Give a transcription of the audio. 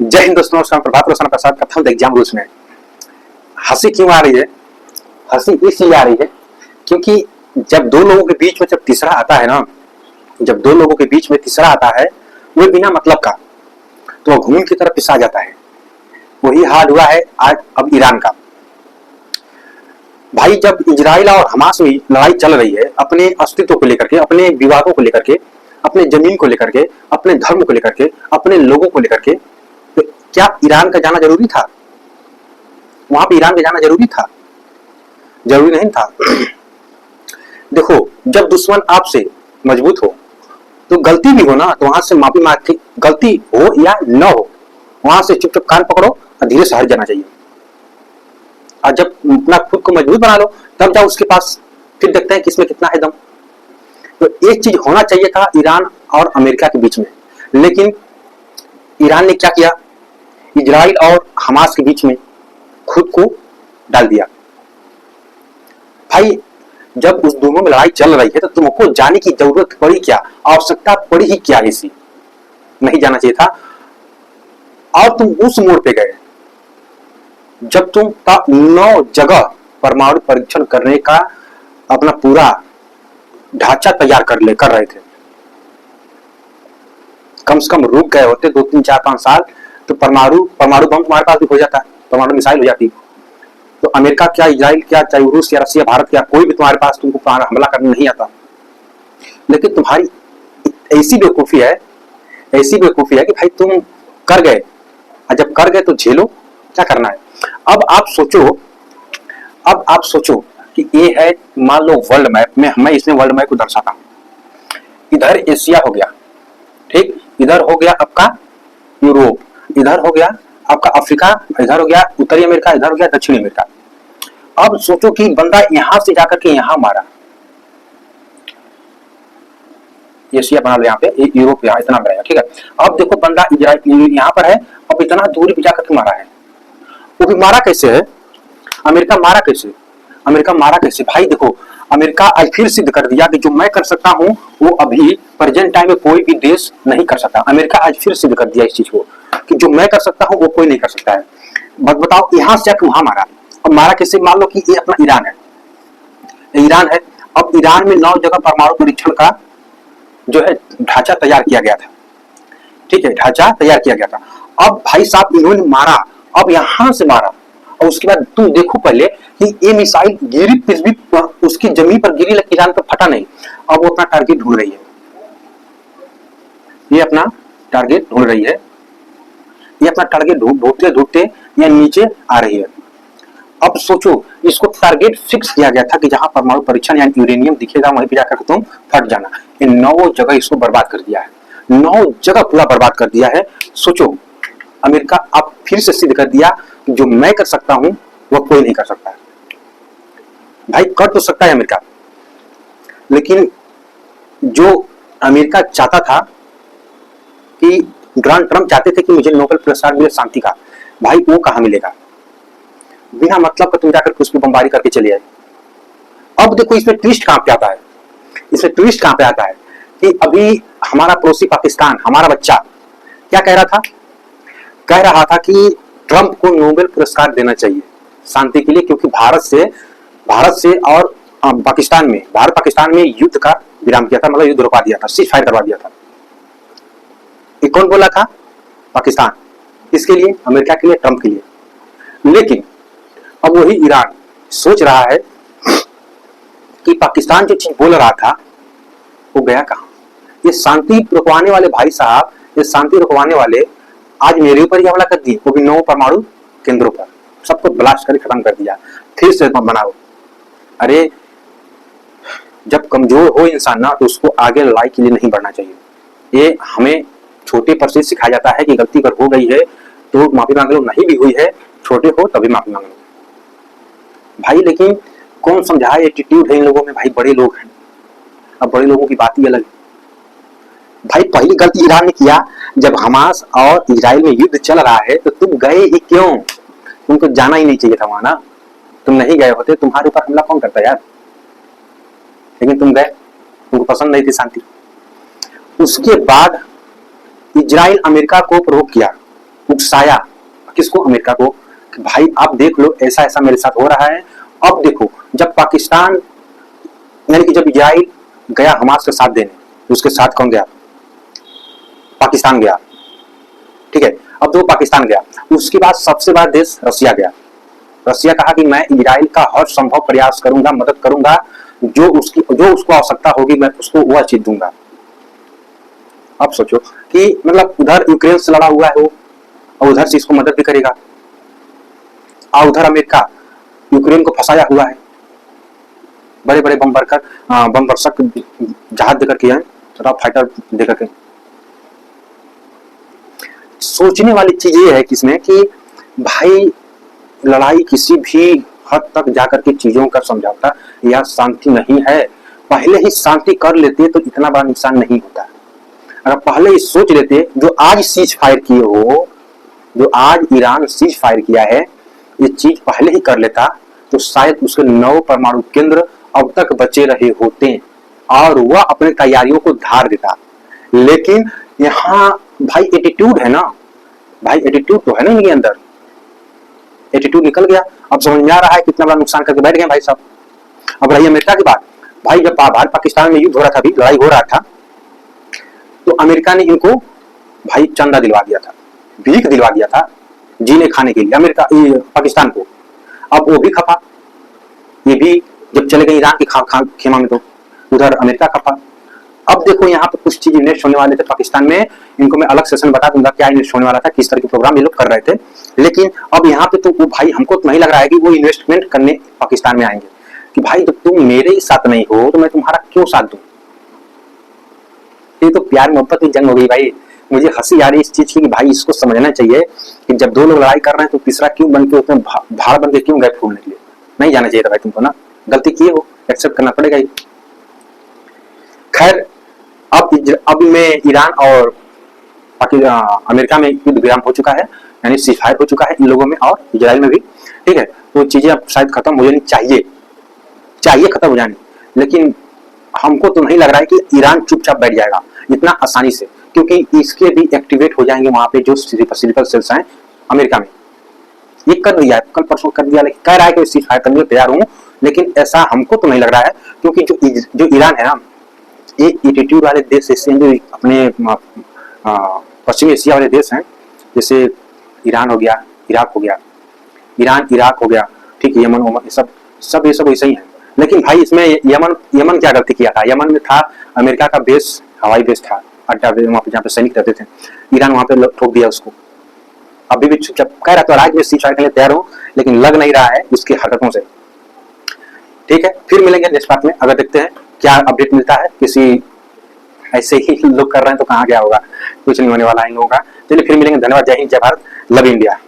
जय हिंद दोस्तों, प्रभात रोशन प्रसाद कथम एग्जाम रूल्स में हंसी क्यों आ रही है? हंसी इसलिए आ रही है क्योंकि जब दो लोगों के बीच में जब तीसरा आता है ना, जब दो लोगों के बीच में तीसरा आता है वो बिना मतलब का, तो वह घूम की तरफ पिसा जाता है। वही हाल हुआ है आज अब ईरान का। भाई, जब इजराइल और हमास में लड़ाई चल रही है अपने अस्तित्व को लेकर के, अपने विवादों को लेकर के, अपने जमीन को लेकर के, अपने धर्म को लेकर के, अपने लोगों को लेकर के, तो क्या ईरान का जाना जरूरी था? वहां पे ईरान का जाना जरूरी था? जरूरी नहीं था। देखो, जब दुश्मन आपसे मजबूत हो तो गलती भी हो ना, तो वहां से माफी मांग के, गलती हो या न हो, वहां से चुपचाप कान पकड़ो और धीरे से हट जाना चाहिए। और जब अपना खुद को मजबूत बना लो तब जाओ उसके पास, फिर देखते हैं किसमें कितना है दम। तो एक चीज होना चाहिए था ईरान और अमेरिका के बीच में, लेकिन ईरान ने क्या किया? इजराइल और हमास के बीच में खुद को डाल दिया। भाई, जब उस दोनों में लड़ाई चल रही है तो तुमको जाने की जरूरत पड़ी क्या? आवश्यकता पड़ी ही क्या? ऐसी नहीं जाना चाहिए था। और तुम उस मोड़ पे गए जब तुम 9 जगह परमाणु परीक्षण करने का अपना पूरा ढांचा तैयार कर रहे थे। कम से कम रुक गए होते 2, 3, 4, 5 साल तो परमाणु बम तुम्हारे पास भी हो जाता, परमाणु मिसाइल हो जाती। तो अमेरिका क्या, इजराइल क्या, चाहे रूस या रसिया, भारत क्या, कोई भी तुम्हारे पास तुमको हमला करने नहीं आता। लेकिन तुम्हारी ऐसी बेवकूफी है कि भाई तुम कर गए, और जब कर गए तो झेलो, क्या करना है। अब आप सोचो कि ये है, मान लो वर्ल्ड मैप में, मैं इसमें वर्ल्ड मैप को दर्शाता हूं। इधर एशिया हो गया, ठीक, इधर हो गया आपका यूरोप, इधर हो गया आपका अफ्रीका, इधर हो गया उत्तरी अमेरिका, इधर हो गया दक्षिणी अमेरिका। अब सोचो कि बंदा यहां से जाकर के यहां मारा, एशिया बना लो, यहाँ पे यूरोप, यहाँ इतना बनेगा, ठीक है। अब देखो बंदा इजराइल यहाँ पर है, अब इतना दूरी पे जाकर के मारा है। वो भी मारा कैसे है? अमेरिका मारा कैसे? भाई देखो, अमेरिका आज फिर सिद्ध कर दिया कि जो मैं कर सकता हूं वो अभी प्रेजेंट टाइम में कोई भी देश नहीं कर सकता। अमेरिका आज फिर सिद्ध कर दिया इस चीज को कि जो मैं कर सकता हूं वो कोई नहीं कर सकता है। बताओ, यहां से जाकर वहां मारा, और मारा कैसे? मान लो कि ये अपना ईरान है। अब ईरान में 9 जगह परमाणु परीक्षण का जो है ढांचा तैयार किया गया था, ठीक है, ढांचा तैयार किया गया था। अब भाई साहब इन्होंने मारा, अब यहां से मारा, और उसके बाद तुम देखो पहले कि ये मिसाइल गिरी, फिर भी उसकी जमीन पर गिरी, लेकिन ईरान पर फटा नहीं। अब वो अपना टारगेट ढूंढ रही है, ये अपना टारगेट ढूंढ रही है, ये अपना टारगेट ढूंढते या नीचे आ रही है। अब सोचो, इसको टारगेट फिक्स किया गया था कि जहां परमाणु परीक्षण यानी यूरेनियम दिखेगा वहीं पे जाकर तुम फट जाना। इन 9 जगह इसको बर्बाद कर दिया है, 9 जगह पूरा बर्बाद कर दिया है। सोचो, अमेरिका अब फिर से सिद्ध कर दिया कि जो मैं कर सकता हूं वह कोई नहीं कर सकता। भाई, कर तो सकता है अमेरिका, लेकिन जो अमेरिका चाहता था कि डोनाल्ड ट्रंप चाहते थे कि मुझे नोबेल पुरस्कार मिले शांति का, भाई वो कहां मिलेगा? बिना मतलब का तुम जाकर उस पर बमबारी करके चले आए। अब देखो इसमें ट्विस्ट कहां पे आता है कि अभी हमारा पड़ोसी पाकिस्तान, हमारा बच्चा क्या कह रहा था कि ट्रंप को नोबेल पुरस्कार देना चाहिए शांति के लिए, क्योंकि भारत से और भारत पाकिस्तान में युद्ध का विराम किया था, मतलब युद्ध रुकवा दिया था, सीज फायर करवा दिया था। ये कौन बोला था? पाकिस्तान। इसके लिए, अमेरिका के लिए, ट्रंप के लिए। लेकिन अब वही ईरान सोच रहा है कि पाकिस्तान जो चीज बोल रहा था वो गया कहां? ये शांति रुकवाने वाले भाई साहब, ये शांति रुकवाने वाले आज मेरे ऊपर ही हमला कर दिए, वो भी 9 परमाणु केंद्रों पर, सबको ब्लास्ट करके खत्म कर दिया, फिर से बनाओ। अरे, जब कमजोर हो इंसान ना, तो उसको आगे लड़ाई के लिए नहीं बढ़ना चाहिए। ये हमें छोटे पर से सिखाया जाता है कि गलती अगर हो गई है तो माफी मांग लो, नहीं भी हुई है, छोटे हो तभी माफी मांग लो भाई। लेकिन कौन समझाए, एटीट्यूड है इन लोगों में। भाई, बड़े लोग हैं, अब बड़े लोगों की बात ही अलग है। भाई, पहली गलती ईरान ने किया, जब हमास और इजराइल में युद्ध चल रहा है तो तुम गए ही क्यों? तुमको जाना ही नहीं चाहिए था वहां ना, तुम नहीं गए होते, तुम्हारे ऊपर हमला कौन करता यार? लेकिन तुम गए, तुमको पसंद नहीं थी शांति। उसके बाद इजराइल अमेरिका को प्रोवोक किया उकसाया किसको, अमेरिका को, कि भाई आप देख लो ऐसा ऐसा मेरे साथ हो रहा है। अब देखो जब पाकिस्तान यानी कि जब इजराइल गया हमास का साथ देने, तो उसके साथ कौन गया, पाकिस्तान गया, ठीक है। अब तो पाकिस्तान गया, उसके बाद सबसे बड़ा देश रसिया गया। रसिया कहा कि मैं इजराइल का हर संभव प्रयास करूंगा, मदद करूंगा, जो उसको आवश्यकता होगी मैं उसको वह चीज दूंगा। अब सोचो कि मतलब उधर यूक्रेन से लड़ा हुआ है वो, और उधर से इसको मदद भी करेगा, और उधर अमेरिका यूक्रेन को फंसाया हुआ है, बड़े बड़े बम वर्षक जहाज देकर के, फाइटर देकर के। सोचने वाली चीज ये है किसमें कि भाई लड़ाई किसी भी हद तक जाकर के चीजों का समझौता या शांति नहीं है। पहले ही शांति कर लेते तो इतना बड़ा नुकसान नहीं होता। अगर पहले ही सोच लेते, जो आज सीज फायर किए हो, जो आज ईरान सीज फायर किया है, ये चीज पहले ही कर लेता तो शायद उसके 9 परमाणु केंद्र अब तक बचे रहे होते और वह अपने तैयारियों को धार देता। लेकिन यहाँ भाई एटीट्यूड है ना, भाई एटीट्यूड तो है ना इनके अंदर, एटीट्यूड निकल गया। अब समझ में आ रहा है कितना बड़ा नुकसान करके बैठ गए भाई साहब। अब रही अमेरिका की बात, भाई जब भारत पाकिस्तान में युद्ध हो रहा था, अभी लड़ाई हो रहा था, तो अमेरिका ने इनको भाई चंदा दिलवा दिया था, भीख दिलवा दिया था जीने खाने के लिए अमेरिका पाकिस्तान को। अब वो भी खपा, ये भी जब चले गए ईरान की खेमा में तो उधर अमेरिका खपा। अब देखो यहाँ पे कुछ चीज इन्वेस्ट होने वाले थे पाकिस्तान में, इनको मैं अलग सेशन बता दूंगा क्या इन्वेस्ट होने वाला था, किस तरह के प्रोग्राम ये लोग कर रहे थे। लेकिन अब यहाँ पे तो वो भाई हमको तो नहीं लग रहा है कि वो इन्वेस्टमेंट करने पाकिस्तान में आएंगे, कि भाई जब तुम मेरे ही साथ नहीं हो तो मैं तुम्हारा क्यों साथ दूं। ये तो प्यार मोहब्बत की जंग हो गई भाई। मुझे हंसी आ रही इस चीज की कि भाई इसको समझना चाहिए कि जब 2 लोग लड़ाई कर रहे हैं तो तीसरा क्यों बन के उसमें भाड़ बन के क्यों गए फूलने के लिए। नहीं जाना चाहिए था भाई तुमको ना, गलती किए हो, एक्सेप्ट करना पड़ेगा ही। खैर अब में ईरान और अमेरिका में युद्ध विराम हो चुका है, यानी सीजफायर हो चुका है इन लोगों में और इजराइल में भी, ठीक है। तो चीजें अब शायद खत्म हो जानी चाहिए खत्म हो जानी, लेकिन हमको तो नहीं लग रहा है कि ईरान चुपचाप बैठ जाएगा इतना आसानी से, क्योंकि इसके भी एक्टिवेट हो जाएंगे वहां पे जो स्लीपर सेल्स हैं अमेरिका में। ये कर दिया है, कल परसों कर दिया, लेकिन कह रहा है कि सीज फायर करने के तैयार हूं, लेकिन ऐसा हमको तो नहीं लग रहा है, क्योंकि जो ईरान है ना, ये एटीट्यूड वाले देश ऐसे जो अपने पश्चिमी एशिया वाले देश हैं, जैसे ईरान हो गया, इराक हो गया, ईरान इराक हो गया, ठीक है, यमन ये सब ऐसे ही है। लेकिन भाई इसमें यमन क्या गलती किया था, यमन में था अमेरिका का बेस, हवाई बेस था, अड्डा वहाँ पे जहाँ पे सैनिक रहते थे, ईरान वहाँ पे ठोक दिया उसको। अभी भी चुपचाप कह रहा तो आज में सीज फायर के लिए तैयार हूँ, लेकिन लग नहीं रहा है उसकी हरकतों से। ठीक है, फिर मिलेंगे नेक्स्ट पार्ट में, अगर देखते हैं क्या अपडेट मिलता है। किसी ऐसे ही लोग कर रहे हैं तो कहाँ गया होगा, कुछ नहीं होने वाला है इन लोगों का। चलिए फिर मिलेंगे, धन्यवाद, जय हिंद, जय भारत, लव इंडिया।